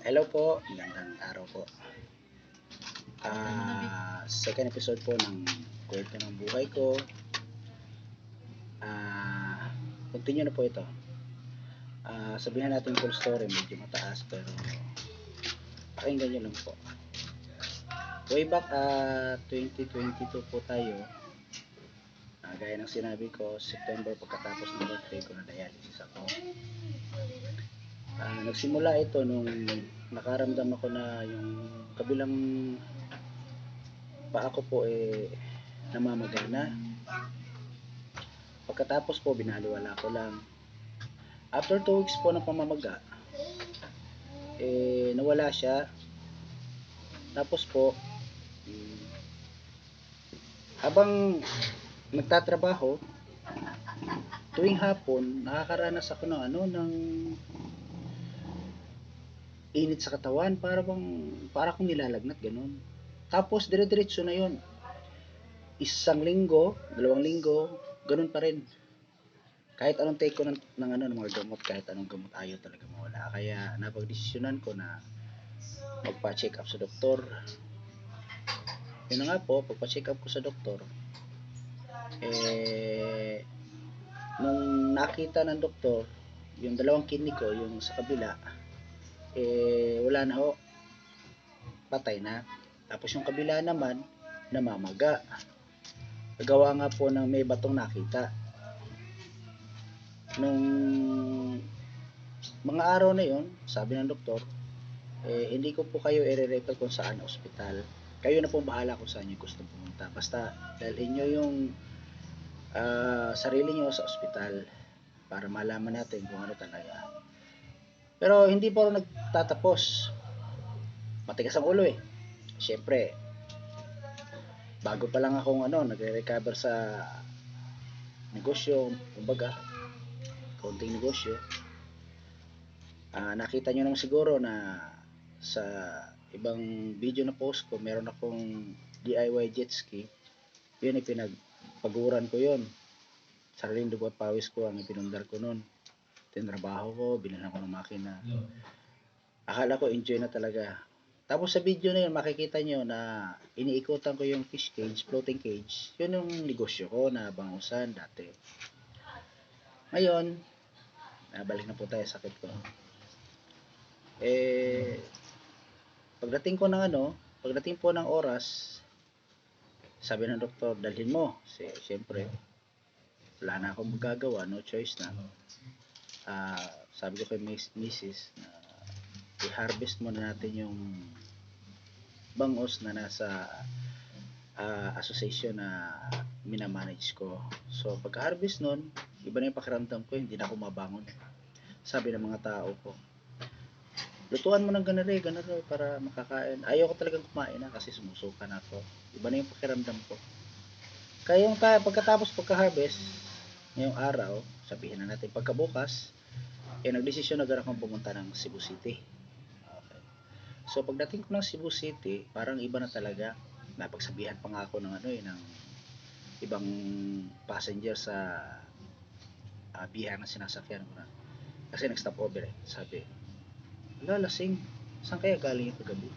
Hello po, magandang araw po. Second episode po ng kwento ng buhay ko. Continue na po ito. Sabihin natin full story, medyo mataas pero pakinggan nyo lang po. Way back 2022 po tayo. Gaya ng sinabi ko, September pagkatapos ng birthday ko na dialysis ako. Nagsimula ito nung nakaramdam ako na yung kabilang paa ko po namamaga na. Pagkatapos po binaliwala ko lang. After 2 weeks po ng pamamaga, nawala siya. Tapos po, habang nagtatrabaho, tuwing hapon, nakakaranas ako ng init sa katawan, para akong nilalagnat, ganun. Tapos dire-diretso na yon. 1 linggo, 2 linggo, ganun pa rin. Kahit anong take ko ng mga gamot, kahit anong gamot, ayaw talaga mawala. Kaya napagdesisyonan ko na magpa-check up sa doktor. Yun nga po, pagpa-check up ko sa doktor, nung nakita ng doktor yung 2 kidney ko, yung sa kabila, wala na ho, patay na. Tapos yung kabila naman namamaga, gawa nga po ng may batong nakita. Nung mga araw na yon, sabi ng doktor, hindi ko po kayo i-refer kung saan na ospital. Kayo na po bahala kung saan nyo gusto pumunta. Basta dalhin nyo yung sarili nyo sa ospital para malaman natin kung ano talaga. Pero hindi po nagtatapos. Matigas ang ulo Siyempre, bago pa lang akong nagre-recover sa negosyo, kumbaga, konting negosyo. Nakita nyo naman siguro na sa ibang video na post ko, meron akong DIY jet ski. Yun, pinagpaguran ko yun. Sariling dugo at pawis ko ang ipinundar ko nun. Tinrabaho ko, binilhan ko ng makina. Akala ko enjoy na talaga. Tapos sa video na yun, makikita nyo na iniikutan ko yung fish cage, floating cage. Yun yung negosyo ko na bangusan dati. Ngayon, balik na po tayo sa sakit ko. Pagdating po ng oras, sabi ng doktor, dalhin mo. Siyempre, wala na akong magagawa, no choice na. Sabi ko kay Mrs. na i-harvest muna natin yung bangos na nasa association na minamanage ko. So pagka-harvest nun, iba na yung pakiramdam ko, hindi na ako mabangon. Sabi ng mga tao ko, lutuan mo ng ganare para makakain. Ayaw ko talagang kumain kasi sumusuka na ako. Iba na yung pakiramdam ko. Kaya yung pagkatapos pagka-harvest, ngayong araw, sabihin na natin pagkabukas, nagdesisyon agad akong pumunta ng Cebu City. Okay. So pagdating ko ng Cebu City, parang iba na talaga. Napagsabihan pa nga ako ng ng ibang passenger sa bihang na sinasakyan ko na. Kasi nag-stop over Sabi, lasing, saan kaya galing yung kagabi?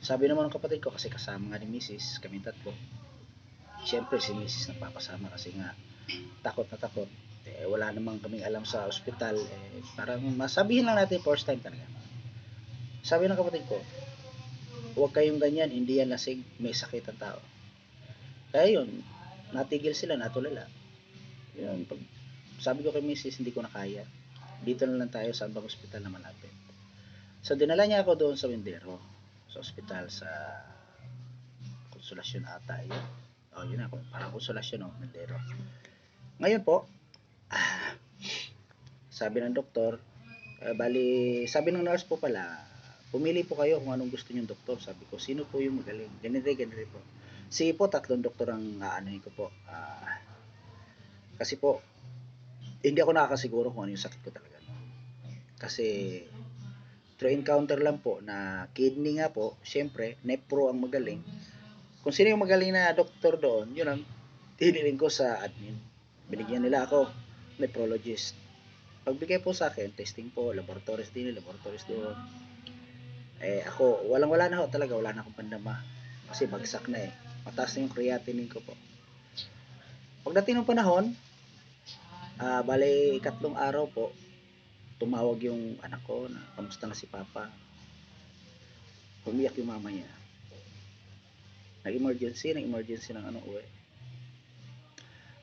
Sabi naman ng kapatid ko, kasi kasama nga ni Mrs. kami tatlo. Siyempre si Mrs. nagpapasama kasi nga takot na takot. Wala namang kaming alam sa ospital. Parang masabihin lang natin first time talaga. Sabi ng kapatid ko, huwag kayong ganyan, hindi yan lasing, may sakit ang tao. Kaya yun, natigil sila, natulala. Yun, sabi ko kay Mrs. hindi ko na kaya. Dito na lang tayo sa ibang ospital na malapit. So dinala niya ako doon sa Mindero, sa ospital sa Konsolasyon ata yun. Yun na, parang Konsolasyon Mindero. Ngayon po, sabi ng doktor, sabi ng nurse po pala, pumili po kayo kung anong gusto niyong doktor. Sabi ko, sino po yung magaling? Ganire po. Sige po, 3 doktor ang aanuhin ko po. Kasi po, hindi ako nakakasiguro kung ano yung sakit ko talaga. Kasi, through encounter lang po na kidney nga po, syempre, nephro ang magaling. Kung sino yung magaling na doktor doon, yun ang hiniling ko sa admin. Binigyan nila ako, nephrologist. Pagbigay po sa akin, testing po, laboratories din, laboratories doon. Ako, wala na ho talaga, wala na akong pandama. Kasi bagsak na eh. Mataas na yung creatinine ko po. Pagdating ng panahon, bale, ikatlong araw po, tumawag yung anak ko na kamusta na si Papa. Umiyak yung mama niya. Nag-emergency ng uwi.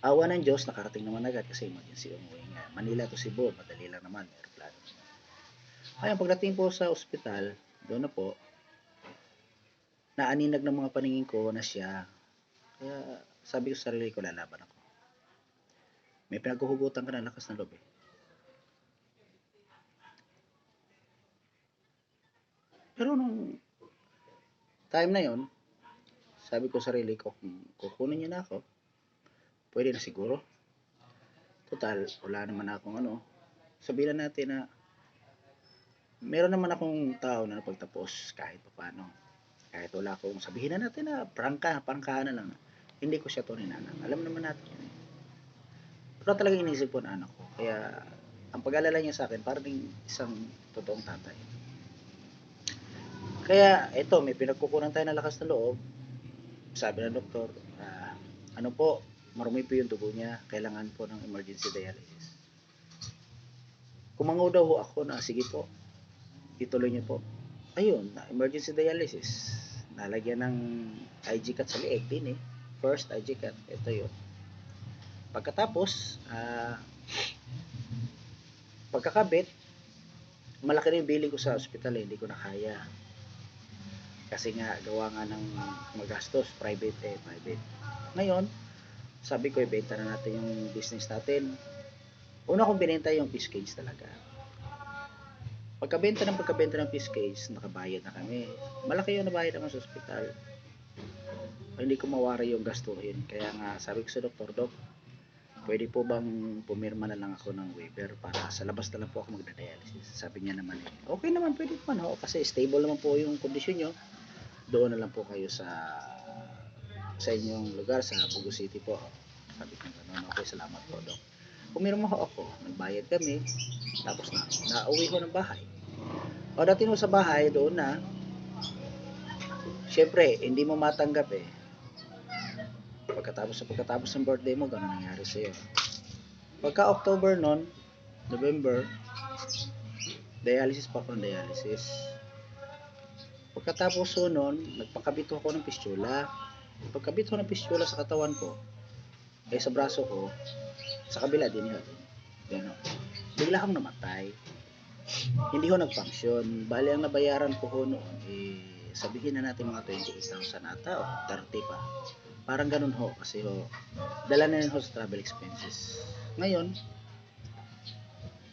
Awa ng Diyos, nakarating naman agad kasi emergency umuwi nga. Manila to Cebu, madali lang naman, aeroplano. Ayun, pagdating po sa ospital, doon na po, naaninag ng mga paningin ko na siya. Kaya sabi ko sa sarili ko, lalaban ako. May pinaghuhugutan ka na lakas ng loob eh. Pero nung time na yon, sabi ko sa sarili ko, kung kukunin niya na ako, pwede na siguro. Total, wala naman akong sabihin natin na meron naman akong tao na napagtapos kahit pa paano. Kahit wala akong sabihin na natin na prangkahan na lang. Hindi ko siya tunay na anak. Alam naman natin yun eh. Pero talagang inisip ko na anak ko. Kaya ang pag-alala niya sa akin parang isang totoong tatay. Kaya ito, may pinagkukunan tayo ng lakas ng loob. Sabi ng doktor, ano po, marumi po yung dugo niya, kailangan po ng emergency dialysis. Kumangaw daw ho ako na, sige po, ituloy niyo po. Ayun, na emergency dialysis. Nalagyan ng IG cut sa leeg din eh. First IG cut, ito yun. Pagkatapos, pagkakabit, malaki na yung billing ko sa ospital eh, hindi ko na kaya. Kasi nga, gawa nga ng magastos, private. Ngayon, sabi ko, ibenta na natin yung business natin. Una kong binenta yung fish cage talaga. Pagkabenta ng fish cage, nakabayad na kami. Malaki yung nabayad naman sa ospital. Hindi ko mawari yung gasto yun. Kaya nga, sabi ko sa doktor, Dok, pwede po bang pumirma na lang ako ng waiver para sa labas na lang po ako magda-dialysis? Sabi niya naman okay naman, pwede naman ho, kasi stable naman po yung kondisyon nyo. Doon na lang po kayo sa inyong lugar, sa Pugo City po. Sabi ko gano'n, okay, salamat po, Dok. Pumirma ho ako, nagbayad kami, tapos nauwi ko ng bahay. Pagdating mo sa bahay, doon na, syempre, hindi mo matanggap eh. Pagkatapos ng birthday mo, gano'n nangyari sa'yo. Pagka October nun, November, dialysis pa ako ng dialysis. Pagkatapos nun, nagpakabit ako ng fistula. Pagkabit ko ng fistula sa katawan ko, sa braso ko, sa kabila din yun. Gano'n. Bigla akong namatay. Hindi ko nag-function. Bali, ang nabayaran ko noon, sabihin na natin mga 28,000 ata o 30 pa. Parang ganun ho, kasi dala na yun ho sa travel expenses. Ngayon,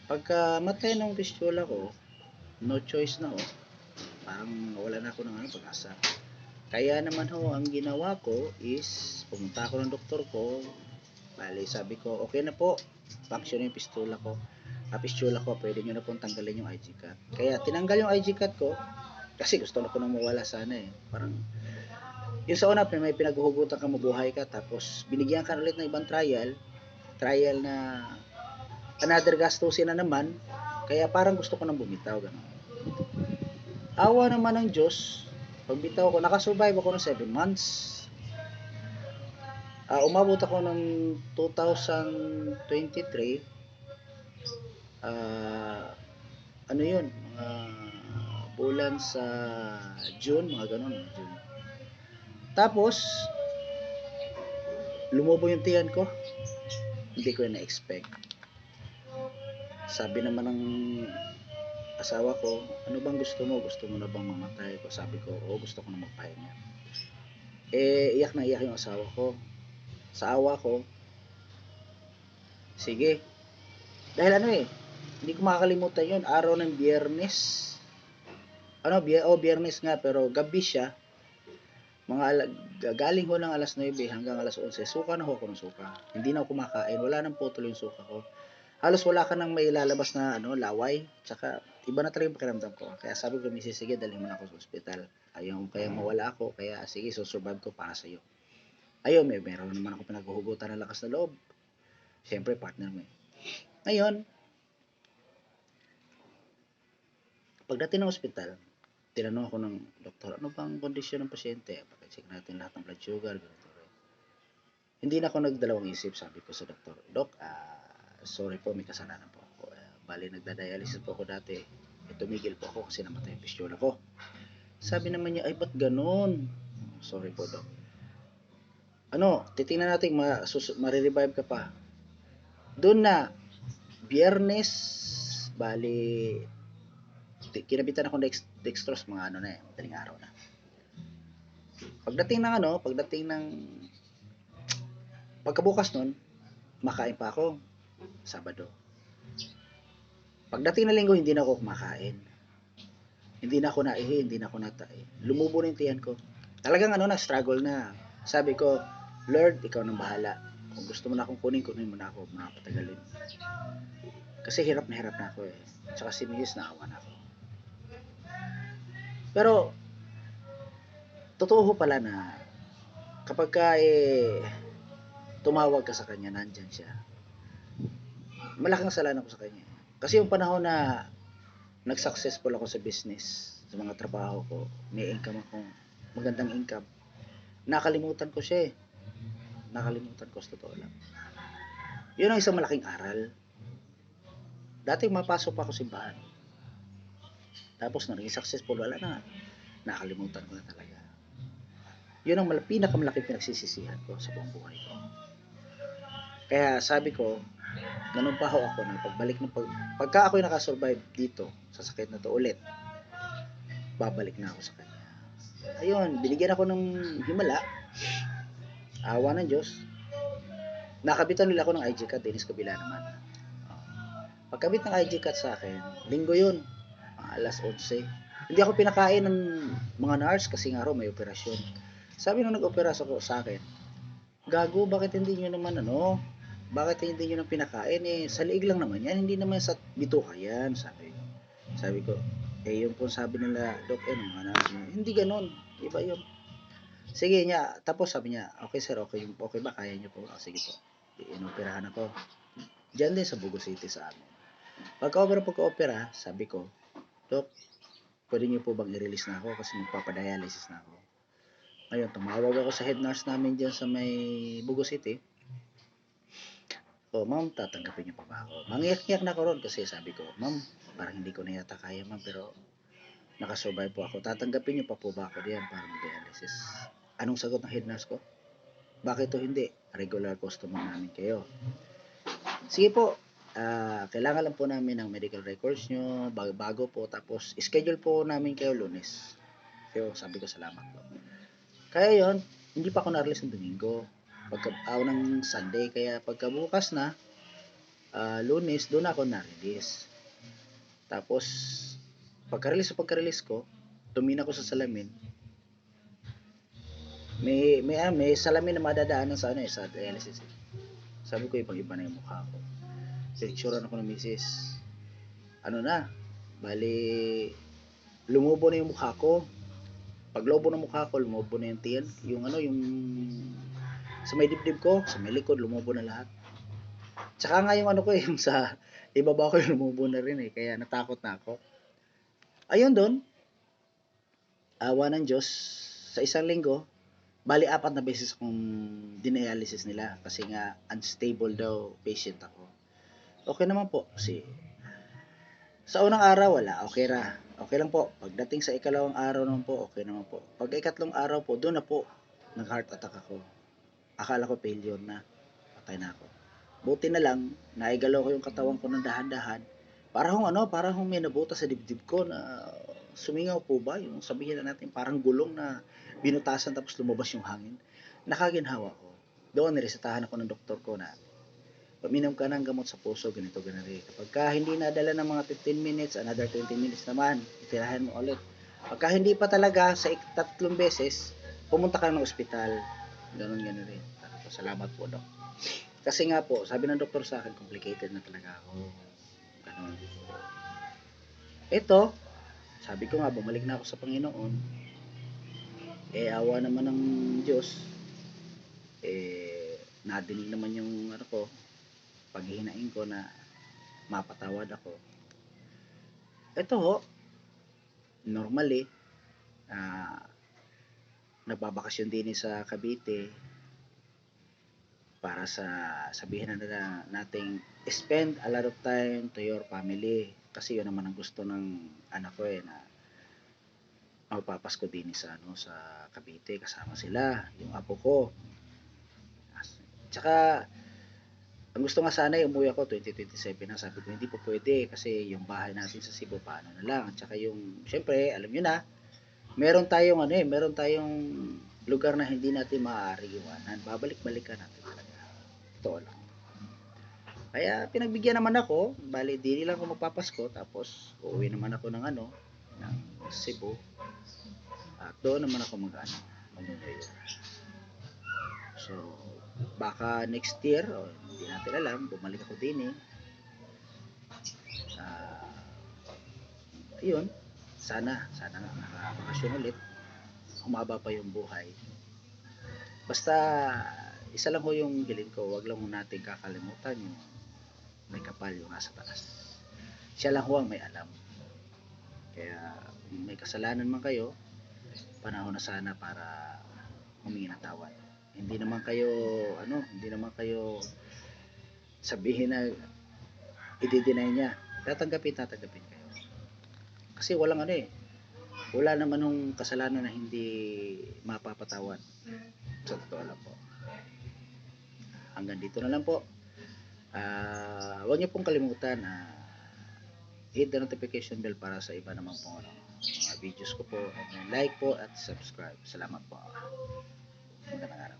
pagka matay ng fistula ko, no choice na ho. Parang wala na ako ng pag-asa. Kaya naman ho, ang ginawa ko is, pumunta ako ng doktor ko. Bali, sabi ko, okay na po, function yung fistula ko. Pwede nyo na pong tanggalin yung IG cut. Kaya tinanggal yung IG cut ko, kasi gusto na ko nang mawala sana eh. Parang, yung sa una, may pinaghuhugutan ka, mabuhay ka, tapos binigyan ka ulit ng ibang trial na another gastusin na naman, kaya parang gusto ko nang bumitaw, gano'n. Awa naman ng Diyos, pagbitaw ko, nakasurvive ako ng 7 months. Umabot ako ng 2023, ano yun, mga bulan sa June, mga ganun, June. Tapos, lumubo yung tiyan ko. Hindi ko na-expect. Sabi naman ng asawa ko, ano bang gusto mo? Gusto mo na bang mamatay? Sabi ko, gusto ko na magpahinga. Iyak na iyak yung asawa ko. Sa awa ko, sige. Dahil hindi ko makakalimutan yun, araw ng Biyernes. Biyernes nga, pero gabi siya. Galing ho ng alas 9 hanggang alas 11, suka na ho ako ng suka. Hindi na ako kumakain, wala nang putol yung suka ko. Halos wala ka nang may lalabas na laway, tsaka iba na talaga yung pakiramdam ko. Kaya sabi ko, Mrs. sige, dalhin mo na ako sa ospital. Kaya mawala ako, kaya sige, survive ko para sa'yo. Meron naman ako pinaghuhugutan ng lakas na loob. Siyempre, partner mo. Ngayon, pagdating ng ospital, tinanong ako ng doktor, ano bang kondisyon ng pasyente? Pakicheck natin lahat ng blood sugar, ganito. Hindi na ako nagdalawang isip, sabi ko sa doktor, Dok, sorry po, may kasalanan po ako. Bali, nagda-dialysis po ako dati. Tumigil po ako kasi namatay yung fistula ko. Sabi naman niya, ay ba't ganun? Sorry po, Dok. Titingnan natin, marirevive ka pa. Doon na, Biyernes, bali, kinabitan ako ng dextrose, mga madaling araw na. Pagdating ng pagkabukas nun, makain pa ako, Sabado. Pagdating ng Linggo, hindi na ako kumakain. Hindi na ako naihi, hindi na ako natai. Lumubo na yung tiyan ko. Talagang na-struggle na. Sabi ko, Lord, ikaw nang bahala. Kung gusto mo na akong kunin mo na ako, mga patagalin. Kasi hirap na ako eh. Tsaka si Mrs. naawa na ako. Pero, totoo pala na kapag ka tumawag ka sa kanya, nandyan siya. Malaking kasalanan ko sa kanya. Kasi yung panahon na nag-successful ako sa business, sa mga trabaho ko, may income ako, magandang income, nakalimutan ko siya eh. Nakalimutan ko sa totoo lang. Yun ang isang malaking aral. Dati mapasok pa ako simbahan. Tapos naging successful, wala na. Nakalimutan ko na talaga. Yun ang pinakamalaking pinagsisisihan ko sa buong buhay ko. Kaya sabi ko, ganun pa ako na pagka ako'y nakasurvive dito sa sakit na to ulit, babalik na ako sa kanya. Ayun, binigyan ako ng himala, awa ng Diyos. Nakabitan nila ako ng IG card, Dennis Kabila naman. Pagkabit ng IG card sa akin, linggo yun, alas 11. Hindi ako pinakain ng mga nurse kasi nga raw may operasyon. Sabi nung nag-opera sa akin, gago, bakit hindi nyo naman bakit hindi nyo nang pinakain sa liig lang naman yan, hindi naman sa bituka yan, sabi ko, yung po sabi nila, Doc, mga nurse, hindi ganon, iba yun. Sige niya, tapos sabi niya, okay sir, okay ba, kaya nyo po? Sige po, inoperahan ako. Diyan din sa Bugo City sa amin. Pagka-opera, sabi ko, Doc, pwede nyo po bang i-release na ako kasi magpapadialysis na ako. Ngayon, tumawag ako sa head nurse namin dyan sa may Bugo City. Ma'am, tatanggapin niyo pa ba ako? Mangiyak-iyak na ako ron kasi sabi ko, ma'am, parang hindi ko na yata kaya, ma'am, pero nakasurvive po ako. Tatanggapin niyo pa po ba ako diyan para mag-dialysis? Anong sagot ng head nurse ko? Bakit to hindi? Regular customer namin kayo. Sige po, kailangan lang po namin ng medical records nyo, bago po, tapos schedule po namin kayo Lunes. Kaya sabi ko, salamat po. Kaya yon, hindi pa ako na-release ng Domingo. Ng Sunday, kaya pagkabukas na, Lunes, doon ako na-release. Tapos, pagka-release ko, tumingin ako sa salamin. May salamin na madadaanan sa sa dialysis. Sabi ko, ibang-iba na yung mukha ko. Picturean ako ng misis. Bali, lumubo na yung mukha ko. Pag lobo ng mukha ko, lumubo na yung tiyan. Yung sa may dibdib ko, sa may likod, lumubo na lahat. Tsaka nga yung yung sa ibaba ko yung lumubo na rin kaya natakot na ako. Ayun doon, awa ng Diyos, sa isang linggo, bali 4 na beses akong dinialysis nila kasi nga unstable daw patient ako. Okay naman po, sa unang araw wala, okay lang po. Pagdating sa ikalawang araw naman po, okay naman po. Pag ikatlong araw po, doon na po, nag-heart attack ako. Akala ko failure na, patay na ako. Buti na lang, naigalaw ko yung katawan ko ng dahan-dahan. Parang may nabutas sa dibdib ko na sumingaw po ba? Yung sabihin na natin parang gulong na binutasan tapos lumabas yung hangin. Nakaginhawa ko. Doon, niresetahan ako ng doktor ko na paminom ka ng gamot sa puso, ganito. Kapag hindi nadala ng mga 15 minutes, another 20 minutes naman, itirahan mo ulit. Pagka hindi pa talaga, sa 3 beses, pumunta ka ng ospital. Ganun rin. Salamat po, Dok. Kasi nga po, sabi ng doktor sa akin, complicated na talaga ako. Ganun. Ito, sabi ko nga, bumalik na ako sa Panginoon. Awa naman ng Diyos. Nadinig naman yung paghihinain ko na mapatawad ako. Ito normally, ah, nagbabakasyon din sa Cavite para sa sabihin na nila nating spend a lot of time to your family. Kasi yun naman ang gusto ng anak ko na magpapasko din sa sa Cavite kasama sila, yung apo ko. Tsaka ang gusto nga sana umuwi ako 2027 na, sabi ko hindi po pwede kasi yung bahay natin sa Cebu paano na lang. Tsaka yung syempre alam niyo na, meron tayong meron tayong lugar na hindi natin maaari iwanan. Babalik-balikan natin talaga. Totoo lang. Kaya pinagbigyan naman ako, bali di lang ako magpapasko tapos uuwi naman ako ng ng Cebu. At doon naman ako mag-New Year. So, baka next year, hindi natin alam, bumalik ako din Yun, sana nga makabakasyon ulit. Humaba pa yung buhay. Basta, isa lang ho yung hiling ko, wag lang natin kakalimutan yung may kapal yung nasa taas. Siya lang ho ang may alam. Kaya, may kasalanan man kayo, panahon na sana para humingi ng tawad. Hindi naman kayo sabihin na i-deny niya. Tatanggapin kayo. Kasi walang wala naman ng kasalanan na hindi mapapatawad. Sa totoo lang po. Hanggang dito na lang po. Huwag niyo pong kalimutan hit the notification bell para sa iba naman po mga videos ko po. Like po at subscribe. Salamat po. Magandang araw.